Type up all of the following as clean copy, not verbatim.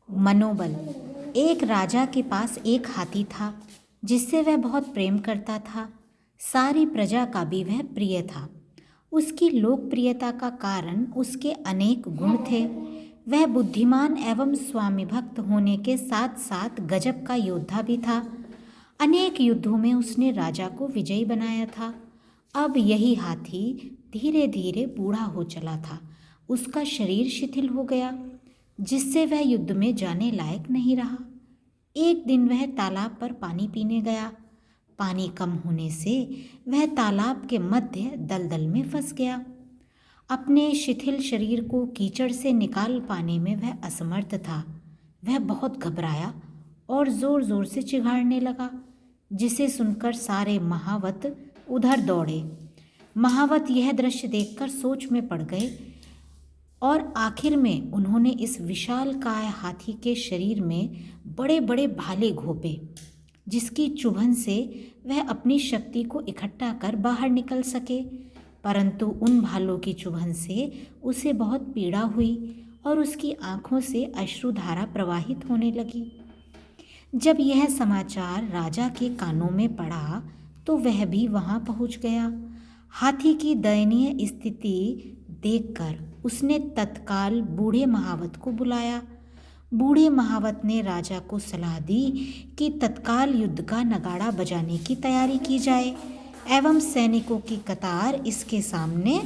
मनोबल। एक राजा के पास एक हाथी था जिससे वह बहुत प्रेम करता था। सारी प्रजा का भी वह प्रिय था। उसकी लोकप्रियता का कारण उसके अनेक गुण थे। वह बुद्धिमान एवं स्वामी भक्त होने के साथ साथ गजब का योद्धा भी था। अनेक युद्धों में उसने राजा को विजयी बनाया था। अब यही हाथी धीरे धीरे बूढ़ा हो चला था। उसका शरीर शिथिल हो गया, जिससे वह युद्ध में जाने लायक नहीं रहा। एक दिन वह तालाब पर पानी पीने गया। पानी कम होने से वह तालाब के मध्य दलदल में फंस गया। अपने शिथिल शरीर को कीचड़ से निकाल पाने में वह असमर्थ था। वह बहुत घबराया और जोर जोर से चिघाड़ने लगा, जिसे सुनकर सारे महावत उधर दौड़े। महावत यह दृश्य देखकर सोच में पड़ गए और आखिर में उन्होंने इस विशालकाय हाथी के शरीर में बड़े बड़े भाले घोंपे, जिसकी चुभन से वह अपनी शक्ति को इकट्ठा कर बाहर निकल सके। परंतु उन भालों की चुभन से उसे बहुत पीड़ा हुई और उसकी आंखों से अश्रुधारा प्रवाहित होने लगी। जब यह समाचार राजा के कानों में पड़ा तो वह भी वहां पहुंच गया। हाथी की दयनीय स्थिति देखकर उसने तत्काल बूढ़े महावत को बुलाया। बूढ़े महावत ने राजा को सलाह दी कि तत्काल युद्ध का नगाड़ा बजाने की तैयारी की जाए एवं सैनिकों की कतार इसके सामने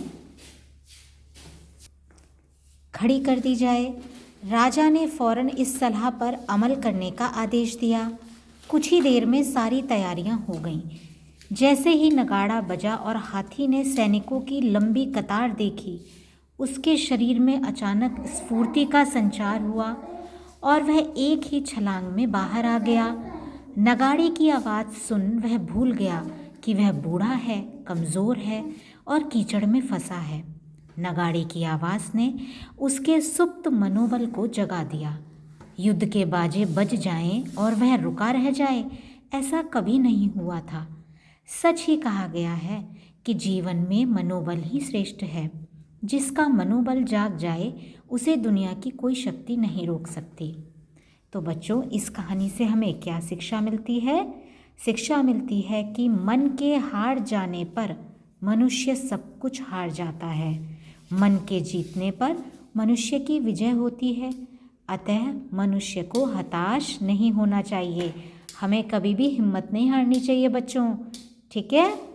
खड़ी कर दी जाए। राजा ने फौरन इस सलाह पर अमल करने का आदेश दिया। कुछ ही देर में सारी तैयारियां हो गईं। जैसे ही नगाड़ा बजा और हाथी ने सैनिकों की लंबी कतार देखी, उसके शरीर में अचानक स्फूर्ति का संचार हुआ और वह एक ही छलांग में बाहर आ गया। नगाड़े की आवाज़ सुन वह भूल गया कि वह बूढ़ा है, कमज़ोर है और कीचड़ में फंसा है। नगाड़े की आवाज़ ने उसके सुप्त मनोबल को जगा दिया। युद्ध के बाजे बज जाएं और वह रुका रह जाए, ऐसा कभी नहीं हुआ था। सच ही कहा गया है कि जीवन में मनोबल ही श्रेष्ठ है। जिसका मनोबल जाग जाए उसे दुनिया की कोई शक्ति नहीं रोक सकती। तो बच्चों, इस कहानी से हमें क्या शिक्षा मिलती है? शिक्षा मिलती है कि मन के हार जाने पर मनुष्य सब कुछ हार जाता है। मन के जीतने पर मनुष्य की विजय होती है। अतः मनुष्य को हताश नहीं होना चाहिए। हमें कभी भी हिम्मत नहीं हारनी चाहिए बच्चों। ठीक है?